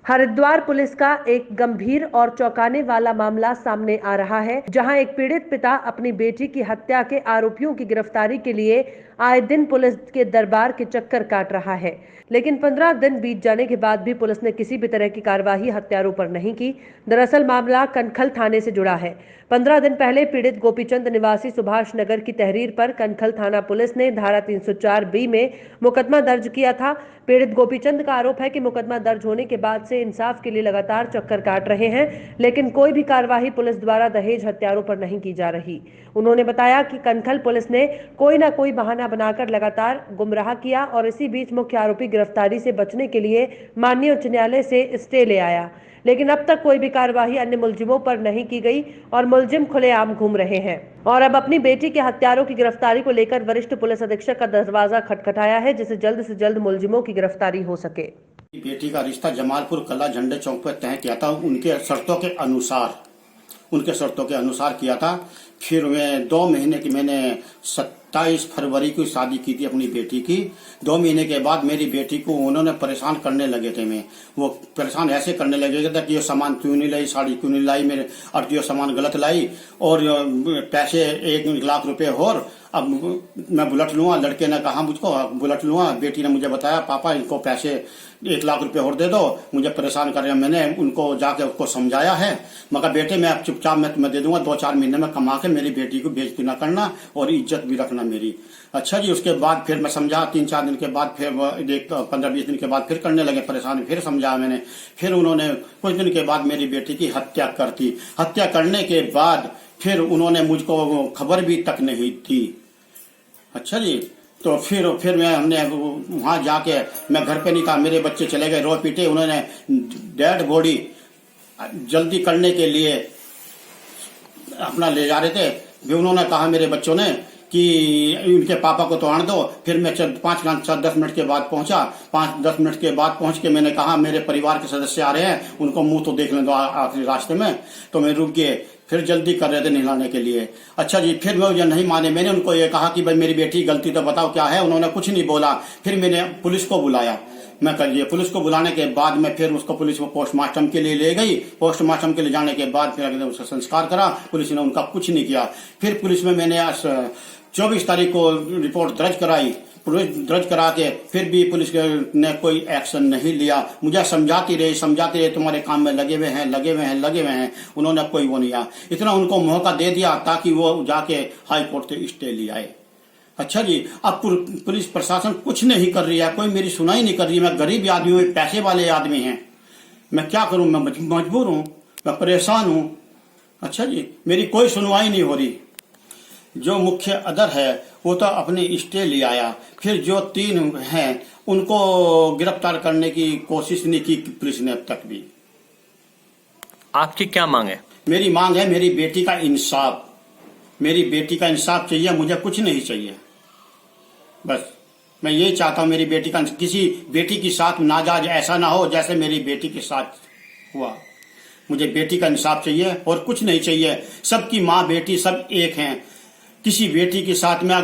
Haridwar police का एक गंभीर और चौंकाने वाला मामला सामने आ रहा है, जहां एक पीड़ित पिता अपनी बेटी की हत्या के आरोपियों की गिरफ्तारी के लिए आए दिन पुलिस के दरबार के चक्कर काट रहा है। लेकिन 15 दिन बीत जाने के बाद भी पुलिस ने किसी भी तरह की कार्रवाई हत्यारों पर नहीं की। दरअसल मामला कनखल थाने से जुड़ा है। 15 दिन पहले पीड़ित गोपीचंद निवासी सुभाष नगर की तहरीर पर कनखल थाना पुलिस ने धारा 304B में मुकदमा दर्ज किया था। पीड़ित गोपीचंद का आरोप है कि मुकदमा दर्ज होने के बाद से इंसाफ के लिए लगातार चक्कर काट रहे हैं, लेकिन कोई भी कार्रवाई पुलिस द्वारा दहेज हत्यारों पर नहीं की जा रही। उन्होंने बताया कि कनखल पुलिस ने कोई ना कोई बहाना बनाकर लगातार गुमराह किया और इसी बीच मुख्य आरोपी गिरफ्तारी से बचने के लिए माननीय उच्च न्यायालय से स्टे ले आया, लेकिन अब तक कोई भी कार्रवाई अन्य मुलजिमों पर नहीं की गई और मुलजिम खुलेआम घूम रहे हैं। और अब अपनी बेटी के हत्यारों की गिरफ्तारी को लेकर वरिष्ठ पुलिस अधीक्षक का दरवाजा खटखटाया है, जिससे जल्द से जल्द मुलजिमों की गिरफ्तारी हो सके। बेटी का रिश्ता जमालपुर कला झंडे चौक पर तय किया था, उनके शर्तों के अनुसार किया था। फिर मैं 2 महीने की मैंने 27 फरवरी को शादी की थी अपनी बेटी की। 2 महीने के बाद मेरी बेटी को उन्होंने परेशान करने लगे थे। वो परेशान ऐसे करने लगे थे कि ये सामान क्यों नहीं लाई, साड़ी क्यों नहीं लाई, मेरे और ये सामान गलत लाई और पैसे 1 लाख रुपए और अब मैं बुलेट लूंगा। लड़के ने कहा मुझको बुलेट लूंगा। बेटी ने मुझे बताया पापा इनको पैसे 1 लाख रुपए और दे दो, मुझे परेशान कर रहे हैं। मैंने उनको जाके उसको समझाया है, मगर बेटे मैं चुपचाप मैं दे दूंगा, 2-4 महीने में कमा के मेरी बेटी को बेइज्जती न करना और इज्जत भी रखना मेरी। अच्छा जी, उसके बाद फिर मैं समझा। 3-4 दिन के बाद फिर 15-20 दिन के बाद फिर करने लगे परेशान। फिर समझाया मैंने। फिर उन्होंने कुछ दिन के बाद मेरी बेटी की हत्या कर दी। हत्या करने के बाद फिर उन्होंने मुझको खबर भी तक नहीं दी। अच्छा जी, तो फिर हमने वहां जाके, मैं घर पे नहीं था, मेरे बच्चे चले गए रो पीटे। उन्होंने डेड बॉडी जल्दी करने के लिए अपना ले जा रहे थे। फिर उन्होंने कहा मेरे बच्चों ने कि उनके पापा को तो आने दो। फिर मैं 5-10 मिनट के बाद पहुंचा। 5-10 मिनट के बाद पहुंच के मैंने कहा मेरे परिवार के सदस्य आ रहे हैं, उनको मुंह तो देख लें दो आखिरी रास्ते में। तो मैं रुक गए। फिर जल्दी कर रहे थे नहलाने के लिए। अच्छा जी, फिर वो ये नहीं माने। मैंने उनको ये कहा कि भाई मेरी बेटी गलती तो बताओ क्या है। उन्होंने कुछ नहीं बोला। फिर मैंने पुलिस को बुलाया। मैं करिए पुलिस को बुलाने के बाद मैं फिर उसको पुलिस को पोस्टमार्टम के लिए ले गई। पोस्टमार्टम के लिए जाने के बाद फिर उसका संस्कार करा। पुलिस ने उनका कुछ नहीं किया। फिर पुलिस में मैंने 24 तारीख को रिपोर्ट दर्ज कराई। दर्ज करा के फिर भी पुलिस ने कोई एक्शन नहीं लिया। मुझे समझाती रही तुम्हारे काम में लगे हुए हैं। उन्होंने कोई वो नहीं किया। इतना उनको मौका दे दिया ताकि वो जाके हाई कोर्ट से स्टे ले आए। अच्छा जी, अब पुलिस प्रशासन कुछ नहीं कर रही है, कोई मेरी सुनाई नहीं कर रही है। मैं गरीब आदमी हूँ, पैसे वाले आदमी हैं, मैं क्या करूं? मैं मजबूर हूं, मैं परेशान हूं। अच्छा जी, मेरी कोई सुनवाई नहीं हो रही। जो मुख्य अदर है वो तो अपनी स्टे ले आया। फिर जो 3 हैं उनको गिरफ्तार करने की कोशिश नहीं की पुलिस ने अब तक भी। आपकी क्या मांग है? मेरी मांग है मेरी बेटी का इंसाफ। मेरी बेटी का इंसाफ चाहिए, मुझे कुछ नहीं चाहिए। बस मैं यही चाहता हूँ, मेरी बेटी का, किसी बेटी के साथ नाजायज ऐसा ना हो जैसे मेरी बेटी के साथ हुआ। मुझे बेटी का इंसाफ चाहिए और कुछ नहीं चाहिए। सबकी माँ बेटी सब एक हैं। किसी बेटी के साथ में